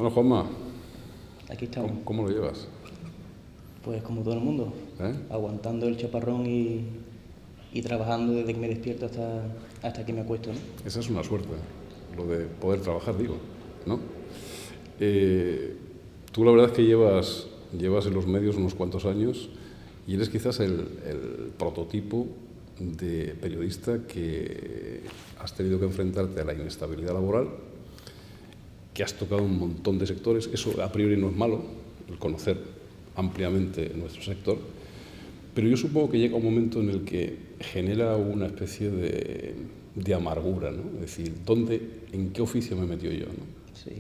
Bueno, Juanma, Aquí estamos. ¿cómo lo llevas? Pues como todo el mundo, aguantando el chaparrón y trabajando desde que me despierto hasta que me acuesto, ¿no? Esa es una suerte, lo de poder trabajar, digo, ¿no? Tú la verdad es que llevas en los medios unos cuantos años y eres quizás el prototipo de periodista que has tenido que enfrentarte a la inestabilidad laboral, que has tocado un montón de sectores. Eso a priori no es malo, el conocer ampliamente nuestro sector, pero yo supongo que llega un momento en el que genera una especie de amargura, ¿no? Es decir, ¿en qué oficio me he metido yo, ¿no? Sí.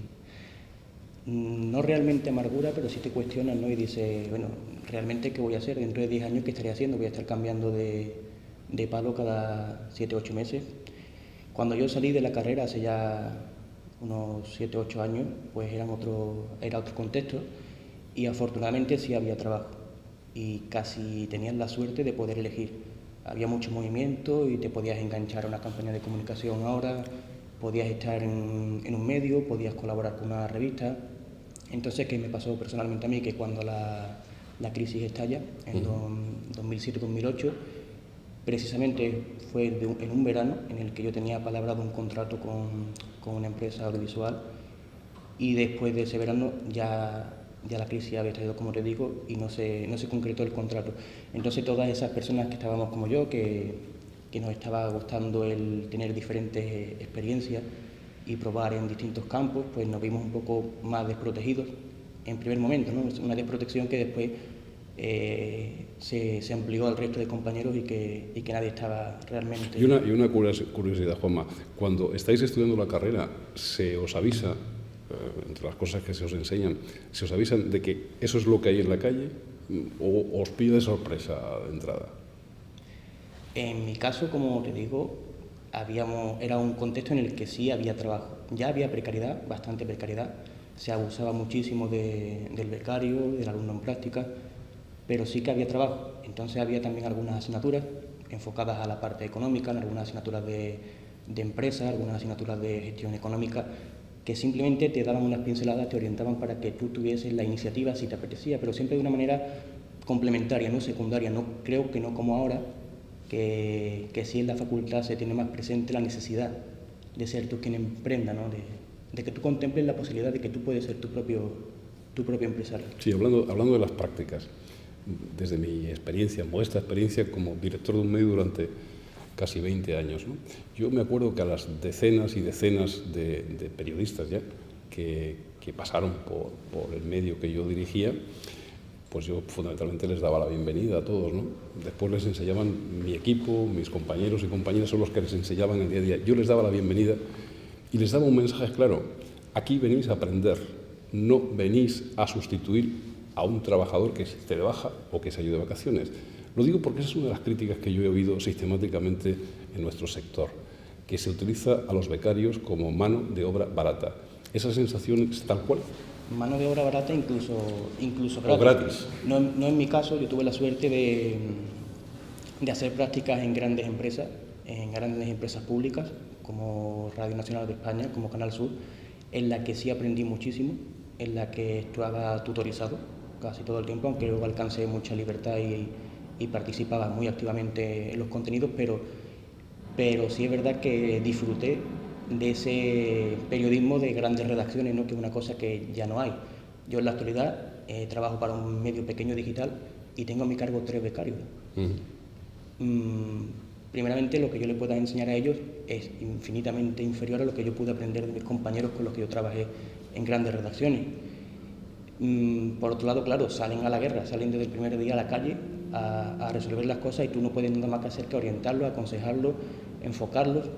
No realmente amargura, pero sí te cuestionas, ¿no? Y dices, bueno, ¿realmente qué voy a hacer? Dentro de 10 años, ¿qué estaré haciendo? Voy a estar cambiando de palo cada 7 o 8 meses. Cuando yo salí de la carrera hace ya unos 7 o 8 años, pues era otro contexto y afortunadamente sí había trabajo y casi tenías la suerte de poder elegir. Había mucho movimiento y te podías enganchar a una campaña de comunicación ahora, podías estar en un medio, podías colaborar con una revista. Entonces, ¿qué me pasó personalmente a mí? Que cuando la crisis estalla, en 2007-2008, precisamente fue en un verano en el que yo tenía palabrado un contrato con una empresa audiovisual y después de ese verano ya la crisis había estallado, como te digo, y no se concretó el contrato. Entonces todas esas personas que estábamos como yo, que nos estaba gustando el tener diferentes experiencias y probar en distintos campos, pues nos vimos un poco más desprotegidos en primer momento, ¿no? Una desprotección que después se amplió al resto de compañeros y que nadie estaba realmente... Y una curiosidad, Juanma, cuando estáis estudiando la carrera, ¿se os avisa, entre las cosas que se os enseñan, se os avisan de que eso es lo que hay en la calle o os pide sorpresa de entrada? En mi caso, como te digo, era un contexto en el que sí había trabajo. Ya había precariedad, bastante precariedad. Se abusaba muchísimo del becario, del alumno en práctica, pero sí que había trabajo. Entonces había también algunas asignaturas enfocadas a la parte económica, algunas asignaturas de empresa, algunas asignaturas de gestión económica, que simplemente te daban unas pinceladas, te orientaban para que tú tuvieses la iniciativa si te apetecía, pero siempre de una manera complementaria, no secundaria. No, creo que no como ahora, que sí en la facultad se tiene más presente la necesidad de ser tú quien emprenda, ¿no? De que tú contemples la posibilidad de que tú puedes ser tu propio empresario. Sí, hablando de las prácticas, desde mi experiencia, modesta experiencia como director de un medio durante casi 20 años, ¿no? Yo me acuerdo que a las decenas y decenas de periodistas ya que pasaron por el medio que yo dirigía, pues yo fundamentalmente les daba la bienvenida a todos, ¿no? Después les enseñaban mi equipo, mis compañeros y compañeras son los que les enseñaban el día a día. Yo les daba la bienvenida y les daba un mensaje claro: aquí venís a aprender, no venís a sustituir a un trabajador que esté de baja o que se haya ido de vacaciones. Lo digo porque esa es una de las críticas que yo he oído sistemáticamente en nuestro sector, que se utiliza a los becarios como mano de obra barata. ¿Esa sensación es tal cual? Mano de obra barata, incluso gratis. O gratis. No en mi caso. Yo tuve la suerte de hacer prácticas en grandes empresas públicas, como Radio Nacional de España, como Canal Sur, en la que sí aprendí muchísimo, en la que estaba tutorizado casi todo el tiempo, aunque luego alcancé mucha libertad y participaba muy activamente en los contenidos, pero sí es verdad que disfruté de ese periodismo de grandes redacciones, ¿no? Que es una cosa que ya no hay. Yo en la actualidad trabajo para un medio pequeño digital y tengo a mi cargo 3 becarios. Primeramente, lo que yo le pueda enseñar a ellos es infinitamente inferior a lo que yo pude aprender de mis compañeros con los que yo trabajé en grandes redacciones. Por otro lado, claro, salen a la guerra, salen desde el primer día a la calle a resolver las cosas y tú no puedes nada más que hacer que orientarlos, aconsejarlos, enfocarlos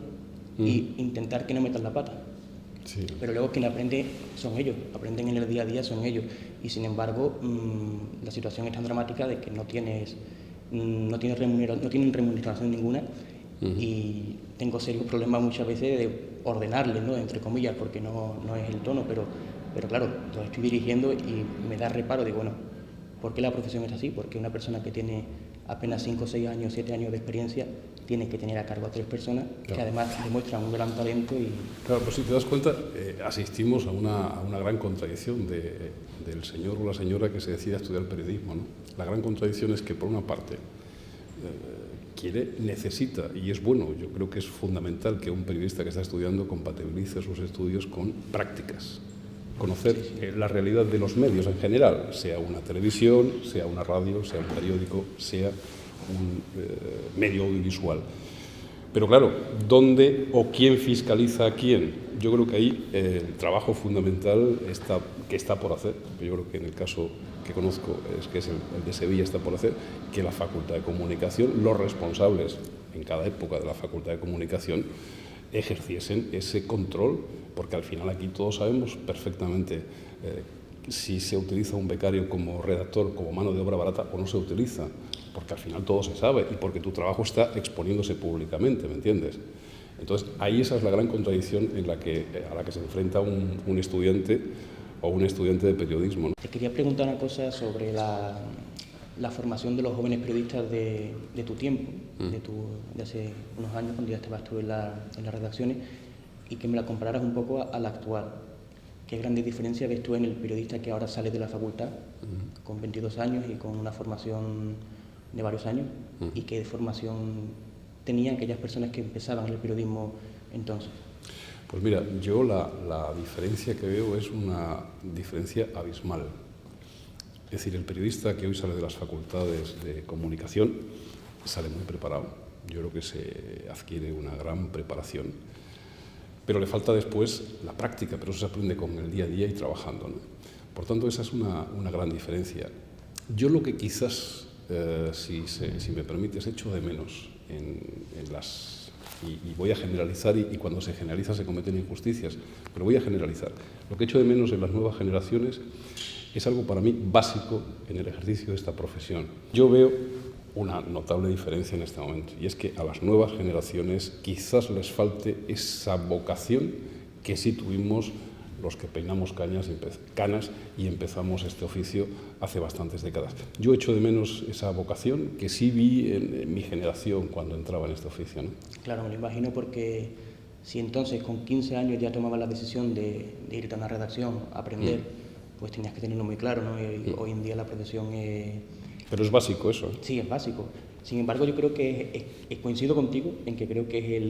e intentar que no metan la pata. Sí. Pero luego quien aprende son ellos, aprenden en el día a día son ellos. Y sin embargo, la situación es tan dramática de que no tienen remuneración ninguna. Y tengo serios problemas muchas veces de ordenarles, ¿no? Entre comillas, porque no es el tono, pero claro, lo estoy dirigiendo y me da reparo. Digo, bueno, ¿por qué la profesión es así? Porque una persona que tiene apenas 5, 6 años, 7 años de experiencia, tienes que tener a cargo a 3 personas que además demuestran un gran talento. Y claro, pues si te das cuenta, asistimos a una gran contradicción del señor o la señora que se decide a estudiar periodismo, ¿no? La gran contradicción es que, por una parte, necesita, y es bueno, yo creo que es fundamental que un periodista que está estudiando compatibilice sus estudios con prácticas, conocer la realidad de los medios en general, sea una televisión, sea una radio, sea un periódico, sea un medio audiovisual. Pero claro, ¿dónde o quién fiscaliza a quién? Yo creo que ahí el trabajo fundamental está por hacer. Yo creo que en el caso que conozco, que es el de Sevilla, está por hacer, que la Facultad de Comunicación, los responsables en cada época de la Facultad de Comunicación, ejerciesen ese control, porque al final aquí todos sabemos perfectamente si se utiliza un becario como redactor, como mano de obra barata o no se utiliza, porque al final todo se sabe y porque tu trabajo está exponiéndose públicamente, ¿me entiendes? Entonces, ahí esa es la gran contradicción a la que se enfrenta un estudiante o un estudiante de periodismo, ¿no? Te quería preguntar una cosa sobre la formación de los jóvenes periodistas de tu tiempo, de hace unos años, cuando ya estabas tú en las redacciones, y que me la compararas un poco a la actual. ¿Qué grandes diferencias ves tú en el periodista que ahora sale de la facultad, con 22 años y con una formación de varios años, y qué formación tenían aquellas personas que empezaban en el periodismo entonces? Pues mira, yo la diferencia que veo es una diferencia abismal. Es decir, el periodista que hoy sale de las facultades de comunicación sale muy preparado. Yo creo que se adquiere una gran preparación, pero le falta después la práctica, pero eso se aprende con el día a día y trabajando, ¿no? Por tanto, esa es una gran diferencia. Yo lo que quizás, si me permites, echo de menos en las... Y voy a generalizar, y cuando se generaliza se cometen injusticias, pero voy a generalizar. Lo que echo de menos en las nuevas generaciones es algo para mí básico en el ejercicio de esta profesión. Yo veo una notable diferencia en este momento, y es que a las nuevas generaciones quizás les falte esa vocación que sí tuvimos los que peinamos canas y empezamos este oficio hace bastantes décadas. Yo echo de menos esa vocación que sí vi en mi generación cuando entraba en este oficio, ¿no? Claro, me lo imagino, porque si entonces con 15 años ya tomabas la decisión de irte a una redacción a aprender, pues tenías que tenerlo muy claro, ¿no? Y hoy en día la profesión es... Pero es básico eso, ¿eh? Sí, es básico. Sin embargo, yo creo que coincido contigo en que creo que es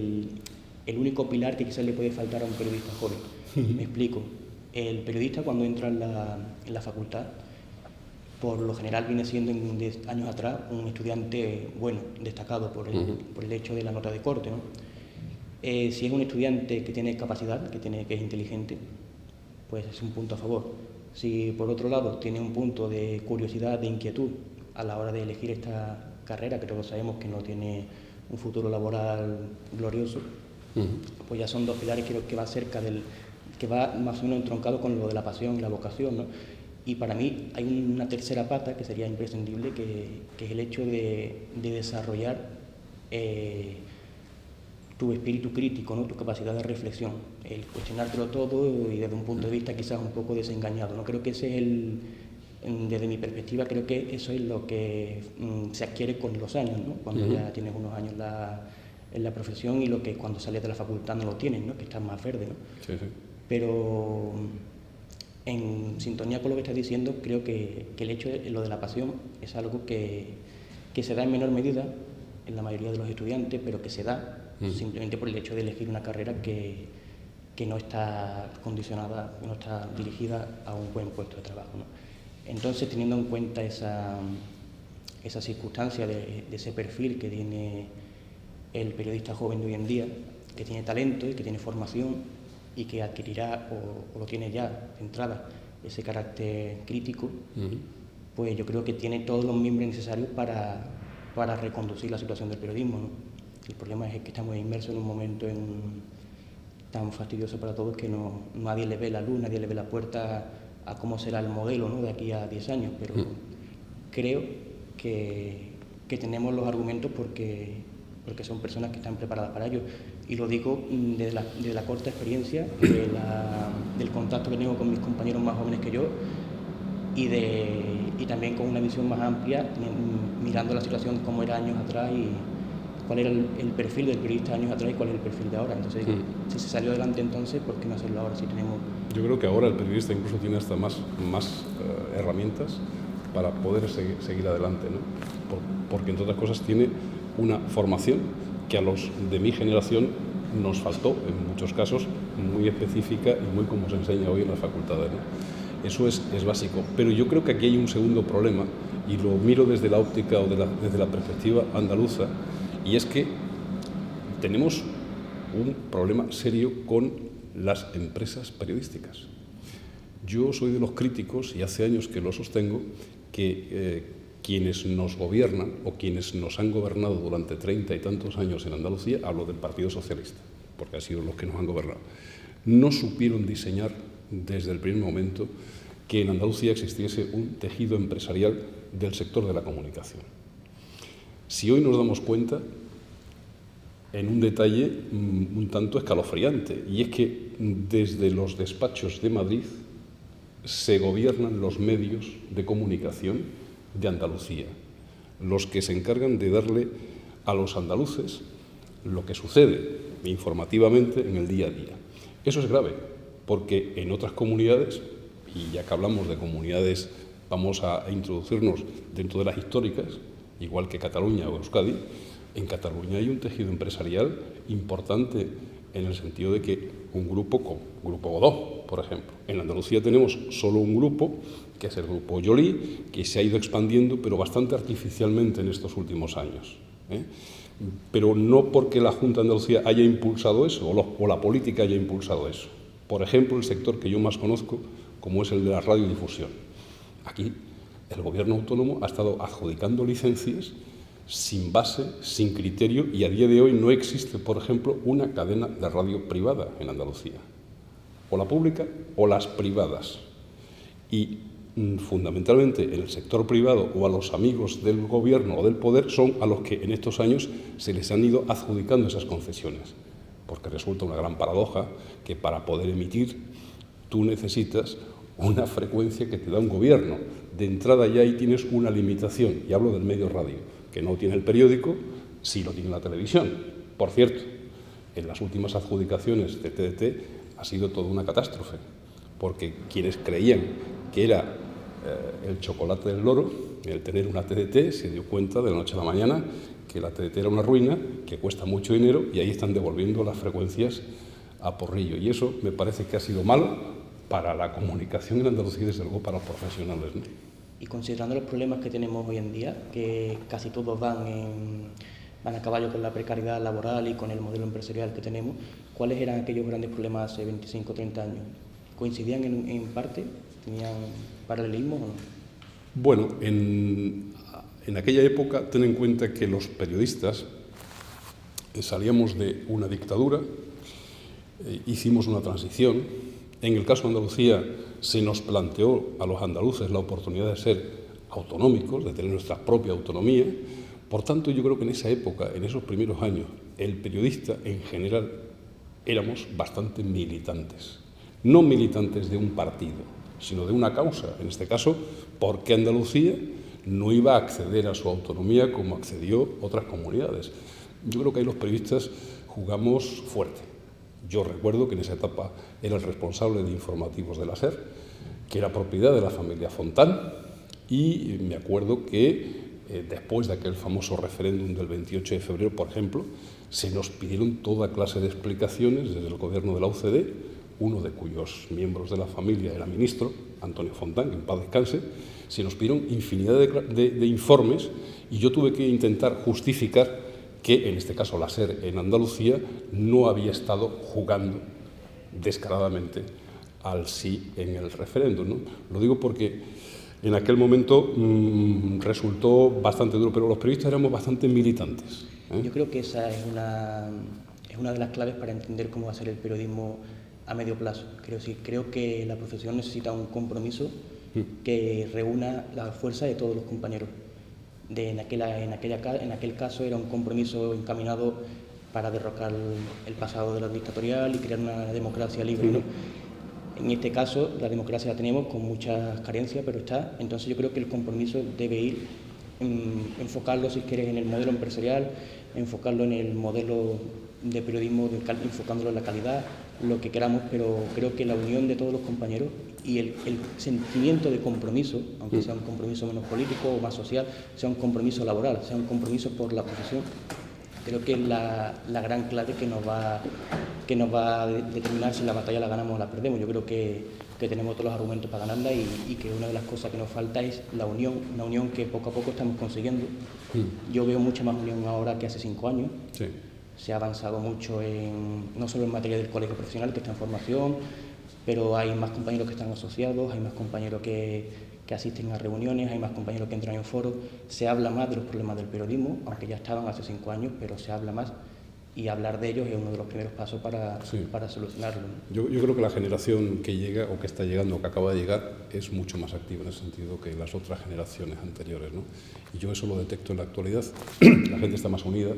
el único pilar que quizás le puede faltar a un periodista joven. Me explico. El periodista, cuando entra en la facultad, por lo general viene siendo de años atrás un estudiante bueno, destacado por el hecho de la nota de corte, ¿no? Si es un estudiante que tiene capacidad, que es inteligente, pues es un punto a favor. Si por otro lado tiene un punto de curiosidad, de inquietud a la hora de elegir esta carrera, que todos sabemos que no tiene un futuro laboral glorioso, pues ya son dos pilares que va cerca que va más o menos entroncado con lo de la pasión y la vocación, ¿no? Y para mí hay una tercera pata que sería imprescindible, que es el hecho de desarrollar tu espíritu crítico, ¿no? Tu capacidad de reflexión, el cuestionártelo todo y desde un punto de vista quizás un poco desengañado, ¿no? Creo que ese es desde mi perspectiva, creo que eso es lo que se adquiere con los años, ¿no? Cuando ya tienes unos años en la profesión, y lo que cuando sales de la facultad no lo tienes, ¿no? Que estás más verde, ¿no? Sí, sí. Pero en sintonía con lo que estás diciendo, creo que el hecho de lo de la pasión es algo que se da en menor medida en la mayoría de los estudiantes, pero que se da simplemente por el hecho de elegir una carrera que no está condicionada, que no está dirigida a un buen puesto de trabajo, ¿no? Entonces, teniendo en cuenta esa circunstancia de ese perfil que tiene el periodista joven de hoy en día, que tiene talento y que tiene formación y que adquirirá o lo tiene ya de entrada ese carácter crítico, pues yo creo que tiene todos los miembros necesarios para reconducir la situación del periodismo, ¿no? El problema es que estamos inmersos en un momento tan fastidioso para todos que nadie le ve la luz, nadie le ve la puerta a cómo será el modelo, ¿no? De aquí a 10 años, pero creo que tenemos los argumentos porque son personas que están preparadas para ello. Y lo digo desde la corta experiencia, del contacto que tengo con mis compañeros más jóvenes que yo, y también con una visión más amplia, mirando la situación como era años atrás y cuál era el perfil del periodista años atrás y cuál es el perfil de ahora. Entonces, si se salió adelante entonces, ¿por qué no hacerlo ahora si tenemos...? Yo creo que ahora el periodista incluso tiene hasta más herramientas para poder seguir adelante, ¿no? Porque, entre otras cosas, tiene una formación que a los de mi generación nos faltó, en muchos casos, muy específica y muy como se enseña hoy en las facultades, ¿no? Eso es básico. Pero yo creo que aquí hay un segundo problema, y lo miro desde la óptica o desde la perspectiva andaluza, y es que tenemos un problema serio con las empresas periodísticas. Yo soy de los críticos, y hace años que lo sostengo, que quienes nos gobiernan o quienes nos han gobernado durante 30 y tantos años en Andalucía, hablo del Partido Socialista, porque han sido los que nos han gobernado, no supieron diseñar desde el primer momento que en Andalucía existiese un tejido empresarial del sector de la comunicación. Si hoy nos damos cuenta, en un detalle un tanto escalofriante, y es que desde los despachos de Madrid se gobiernan los medios de comunicación de Andalucía, los que se encargan de darle a los andaluces lo que sucede informativamente en el día a día. Eso es grave, porque en otras comunidades, y ya que hablamos de comunidades, vamos a introducirnos dentro de las históricas, igual que Cataluña o Euskadi. En Cataluña hay un tejido empresarial importante en el sentido de que un grupo como Grupo Godó, por ejemplo. En Andalucía tenemos solo un grupo, que es el Grupo Joly, que se ha ido expandiendo, pero bastante artificialmente en estos últimos años, ¿eh? Pero no porque la Junta de Andalucía haya impulsado eso, o la política haya impulsado eso. Por ejemplo, el sector que yo más conozco, como es el de la radiodifusión. Aquí el gobierno autónomo ha estado adjudicando licencias sin base, sin criterio, y a día de hoy no existe, por ejemplo, una cadena de radio privada en Andalucía. O la pública o las privadas. Y fundamentalmente en el sector privado o a los amigos del gobierno o del poder son a los que en estos años se les han ido adjudicando esas concesiones. Porque resulta una gran paradoja que para poder emitir tú necesitas una frecuencia que te da un gobierno. De entrada ya ahí tienes una limitación, y hablo del medio radio, que no tiene el periódico, sí lo tiene la televisión. Por cierto, en las últimas adjudicaciones de TDT ha sido toda una catástrofe, porque quienes creían que era el chocolate del loro, el tener una TDT, se dio cuenta de la noche a la mañana que la TDT era una ruina, que cuesta mucho dinero, y ahí están devolviendo las frecuencias a porrillo. Y eso me parece que ha sido malo para la comunicación en Andalucía y desde luego para los profesionales, ¿no? Y considerando los problemas que tenemos hoy en día, que casi todos van a caballo con la precariedad laboral y con el modelo empresarial que tenemos, ¿cuáles eran aquellos grandes problemas hace 25 o 30 años? ¿Coincidían en parte? ¿Tenían paralelismos o no? Bueno, en aquella época, ten en cuenta que los periodistas salíamos de una dictadura, hicimos una transición. En el caso de Andalucía se nos planteó a los andaluces la oportunidad de ser autonómicos, de tener nuestra propia autonomía. Por tanto, yo creo que en esa época, en esos primeros años, el periodista en general éramos bastante militantes. No militantes de un partido, sino de una causa. En este caso, ¿por qué Andalucía no iba a acceder a su autonomía como accedió otras comunidades? Yo creo que ahí los periodistas jugamos fuerte. Yo recuerdo que en esa etapa era el responsable de informativos de la SER, que era propiedad de la familia Fontán, y me acuerdo que después de aquel famoso referéndum del 28 de febrero, por ejemplo, se nos pidieron toda clase de explicaciones desde el gobierno de la UCD, uno de cuyos miembros de la familia era ministro, Antonio Fontán, que en paz descanse. Se nos pidieron infinidad de informes, y yo tuve que intentar justificar que, en este caso, la SER en Andalucía no había estado jugando descaradamente al sí en el referéndum, ¿no? Lo digo porque en aquel momento resultó bastante duro, pero los periodistas éramos bastante militantes, ¿eh? Yo creo que esa es una de las claves para entender cómo va a ser el periodismo a medio plazo. Creo que la profesión necesita un compromiso que reúna la fuerza de todos los compañeros. En aquel caso era un compromiso encaminado para derrocar el pasado de la dictatorial y crear una democracia libre, ¿no? En este caso, la democracia la tenemos con muchas carencias, pero está. Entonces yo creo que el compromiso debe ir, enfocarlo, si quieres, en el modelo empresarial, enfocarlo en el modelo de periodismo, enfocándolo en la calidad, lo que queramos, pero creo que la unión de todos los compañeros y el sentimiento de compromiso, aunque sea un compromiso menos político o más social, sea un compromiso laboral, sea un compromiso por la profesión, creo que es la gran clave que nos va a determinar si la batalla la ganamos o la perdemos. Yo creo que tenemos todos los argumentos para ganarla y que una de las cosas que nos falta es la unión, una unión que poco a poco estamos consiguiendo. Yo veo mucha más unión ahora que hace 5 años. Sí. Se ha avanzado mucho no solo en materia del colegio profesional, que está en formación, pero hay más compañeros que están asociados, hay más compañeros que asisten a reuniones, hay más compañeros que entran en foros. Se habla más de los problemas del periodismo, aunque ya estaban hace 5 años, pero se habla más. Y hablar de ellos es uno de los primeros pasos para solucionarlo. Yo creo que la generación que llega o que está llegando o que acaba de llegar es mucho más activa en ese sentido que las otras generaciones anteriores, ¿no? Y yo eso lo detecto en la actualidad. La gente está más unida.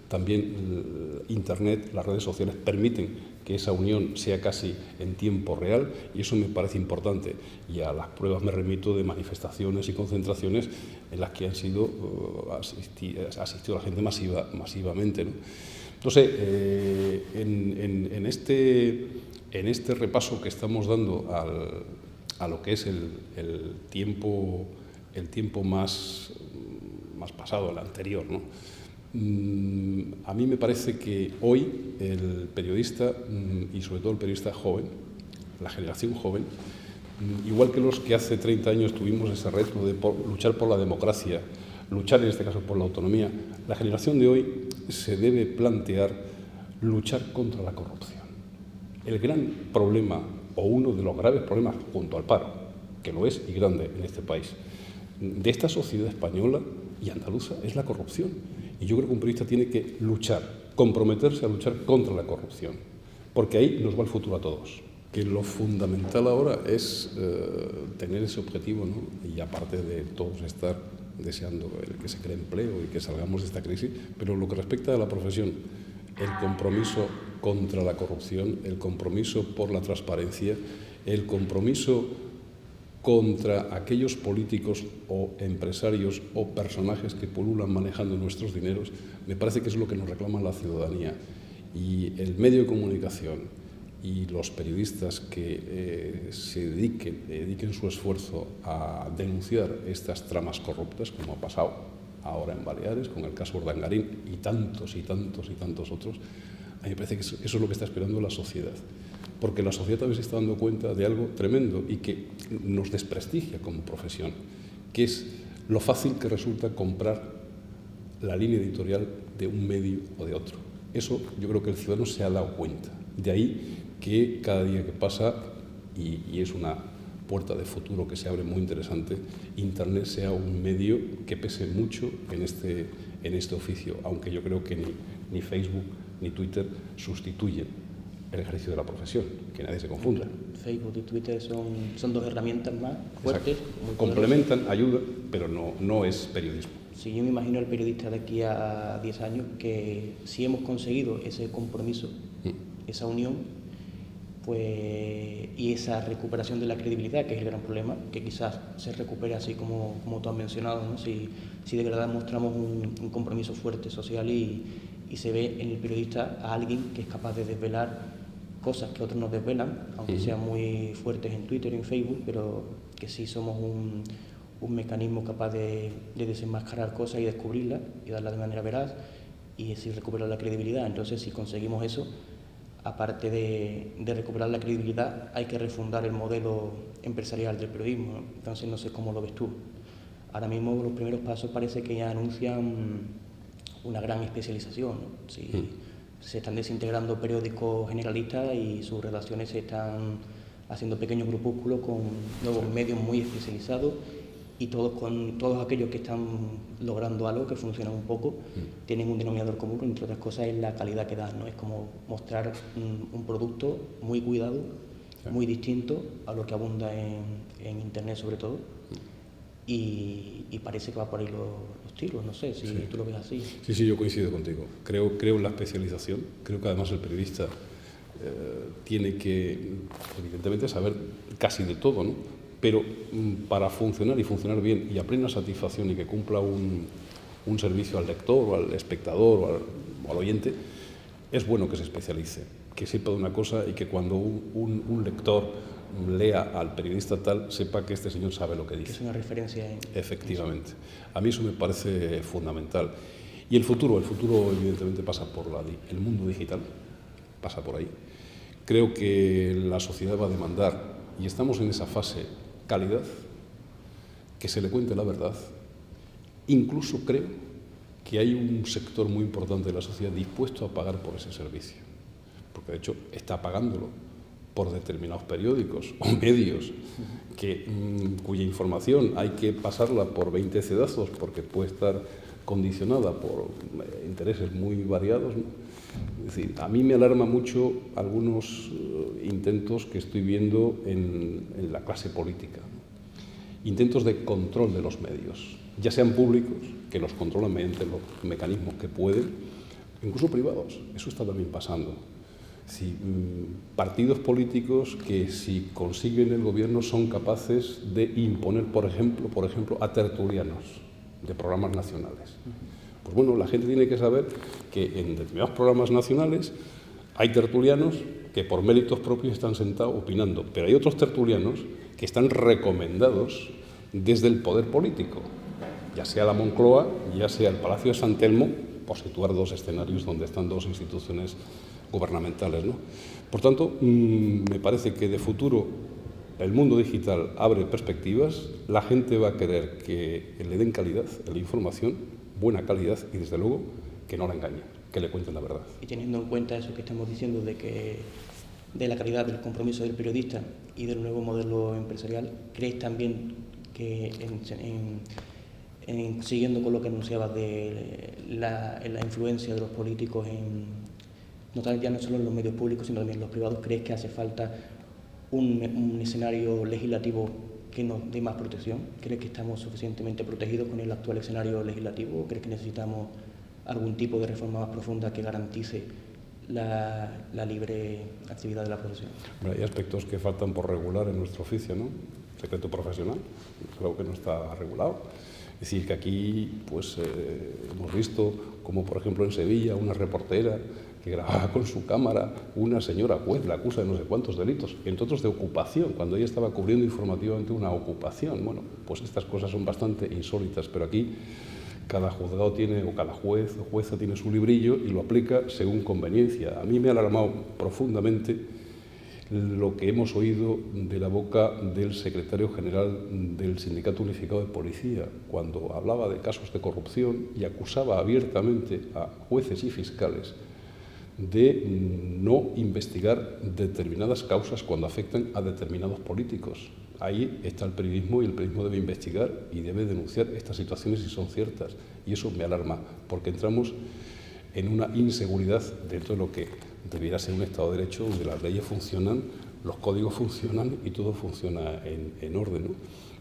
También Internet, las redes sociales permiten que esa unión sea casi en tiempo real y eso me parece importante. Y a las pruebas me remito de manifestaciones y concentraciones en las que han sido asistido la gente masivamente, ¿no? No sé, en este repaso que estamos dando a lo que es el tiempo más pasado, el anterior, ¿no? A mí me parece que hoy el periodista, y sobre todo el periodista joven, la generación joven, igual que los que hace 30 años tuvimos ese reto de luchar por la democracia, luchar en este caso por la autonomía, la generación de hoy se debe plantear luchar contra la corrupción. El gran problema, o uno de los graves problemas junto al paro, que lo es y grande en este país, de esta sociedad española y andaluza, es la corrupción. Y yo creo que un periodista tiene que luchar, comprometerse a luchar contra la corrupción, porque ahí nos va el futuro a todos. Que lo fundamental ahora es tener ese objetivo, ¿no? Y aparte de todos estar deseando que se cree empleo y que salgamos de esta crisis, pero lo que respecta a la profesión, el compromiso contra la corrupción, el compromiso por la transparencia, el compromiso contra aquellos políticos o empresarios o personajes que pululan manejando nuestros dineros, me parece que es lo que nos reclama la ciudadanía. Y el medio de comunicación y los periodistas que se dediquen su esfuerzo a denunciar estas tramas corruptas, como ha pasado ahora en Baleares, con el caso Urdangarín y tantos otros, a mí me parece que eso es lo que está esperando la sociedad. Porque la sociedad también se está dando cuenta de algo tremendo y que nos desprestigia como profesión, que es lo fácil que resulta comprar la línea editorial de un medio o de otro. Eso yo creo que el ciudadano se ha dado cuenta. De ahí que cada día que pasa, y es una puerta de futuro que se abre muy interesante, Internet sea un medio que pese mucho en este oficio, aunque yo creo que ni Facebook ni Twitter sustituyen el ejercicio de la profesión, que nadie se confunda. Facebook y Twitter son dos herramientas más fuertes. Complementan, ayudan, pero no es periodismo. Sí, yo me imagino al periodista de aquí a 10 años que si hemos conseguido ese compromiso, esa unión, pues, y esa recuperación de la credibilidad, que es el gran problema, que quizás se recupere así como tú has mencionado, ¿no? Si de verdad mostramos un compromiso fuerte social y se ve en el periodista a alguien que es capaz de desvelar cosas que otros nos desvelan, aunque sean muy fuertes en Twitter y en Facebook, pero que sí somos un mecanismo capaz de desenmascarar cosas y descubrirlas y darlas de manera veraz y así recuperar la credibilidad. Entonces, si conseguimos eso, aparte de recuperar la credibilidad, hay que refundar el modelo empresarial del periodismo, ¿no? Entonces, no sé cómo lo ves tú. Ahora mismo los primeros pasos parece que ya anuncian una gran especialización, ¿no? Sí, se están desintegrando periódicos generalistas y sus redacciones se están haciendo pequeños grupúsculos con nuevos medios muy especializados y todos aquellos que están logrando algo que funciona un poco tienen un denominador común, entre otras cosas es la calidad que dan, ¿no? Es como mostrar un producto muy cuidado, muy distinto a lo que abunda en Internet sobre todo y parece que va por ahí los tiros, no sé si tú lo ves así. Sí, yo coincido contigo. Creo en la especialización, creo que además el periodista tiene que, evidentemente, saber casi de todo, ¿no? Pero para funcionar y funcionar bien y a plena satisfacción y que cumpla un servicio al lector o al espectador o al oyente, es bueno que se especialice, que sepa de una cosa y que cuando un lector lea al periodista tal, sepa que este señor sabe lo que dice. Es una referencia. Efectivamente. A mí eso me parece fundamental. Y el futuro evidentemente pasa por el mundo digital, pasa por ahí. Creo que la sociedad va a demandar, y estamos en esa fase, calidad, que se le cuente la verdad. Incluso creo que hay un sector muy importante de la sociedad dispuesto a pagar por ese servicio, porque de hecho está pagándolo por determinados periódicos o medios cuya información hay que pasarla por 20 cedazos porque puede estar condicionada por intereses muy variados, ¿no? Es decir, a mí me alarma mucho algunos intentos que estoy viendo en la clase política, ¿no? Intentos de control de los medios, ya sean públicos, que los controlan mediante los mecanismos que pueden, incluso privados. Eso está también pasando. Sí, partidos políticos que, si consiguen el gobierno, son capaces de imponer, por ejemplo, a tertulianos de programas nacionales. Pues bueno, la gente tiene que saber que en determinados programas nacionales hay tertulianos que por méritos propios están sentados opinando, pero hay otros tertulianos que están recomendados desde el poder político, ya sea la Moncloa, ya sea el Palacio de San Telmo, por situar dos escenarios donde están dos instituciones gubernamentales, ¿no? Por tanto, me parece que de futuro el mundo digital abre perspectivas, la gente va a querer que le den calidad a la información, buena calidad, y desde luego que no la engañen, que le cuenten la verdad. Y teniendo en cuenta eso que estamos diciendo de la calidad del compromiso del periodista y del nuevo modelo empresarial, ¿crees también que siguiendo con lo que anunciabas de la influencia de los políticos ya no solo en los medios públicos, sino también en los privados, crees que hace falta un escenario legislativo que nos dé más protección? ¿Crees que estamos suficientemente protegidos con el actual escenario legislativo o crees que necesitamos algún tipo de reforma más profunda que garantice la libre actividad de la profesión? Bueno, hay aspectos que faltan por regular en nuestro oficio, ¿no? Secreto profesional, es algo que no está regulado. Es decir, que aquí pues, hemos visto como, por ejemplo, en Sevilla, una reportera que grababa con su cámara, una señora juez la acusa de no sé cuántos delitos, entre otros de ocupación, cuando ella estaba cubriendo informativamente una ocupación. Bueno, pues estas cosas son bastante insólitas, pero aquí cada juzgado tiene, o cada juez o jueza tiene su librillo y lo aplica según conveniencia. A mí me ha alarmado profundamente lo que hemos oído de la boca del secretario general del Sindicato Unificado de Policía, cuando hablaba de casos de corrupción y acusaba abiertamente a jueces y fiscales de no investigar determinadas causas cuando afectan a determinados políticos. Ahí está el periodismo, y el periodismo debe investigar y debe denunciar estas situaciones si son ciertas. Y eso me alarma, porque entramos en una inseguridad dentro de lo que debiera ser un Estado de Derecho, donde las leyes funcionan, los códigos funcionan y todo funciona en orden, ¿no?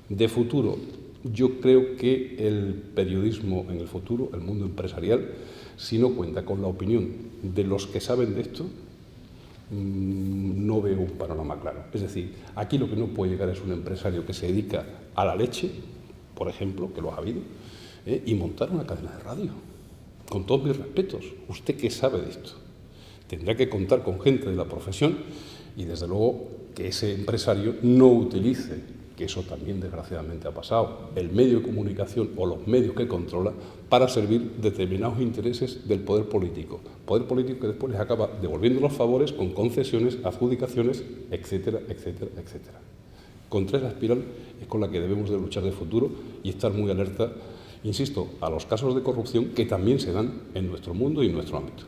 De futuro, yo creo que el periodismo en el futuro, el mundo empresarial, si no cuenta con la opinión de los que saben de esto, no veo un panorama claro. Es decir, aquí lo que no puede llegar es un empresario que se dedica a la leche, por ejemplo, que lo ha habido, y montar una cadena de radio. Con todos mis respetos, ¿usted qué sabe de esto? Tendrá que contar con gente de la profesión y, desde luego, que ese empresario no utilice, que eso también desgraciadamente ha pasado, el medio de comunicación o los medios que controla para servir determinados intereses del poder político. Poder político que después les acaba devolviendo los favores con concesiones, adjudicaciones, etcétera, etcétera, etcétera. Contra esa espiral es con la que debemos de luchar de futuro y estar muy alerta, insisto, a los casos de corrupción que también se dan en nuestro mundo y en nuestro ámbito.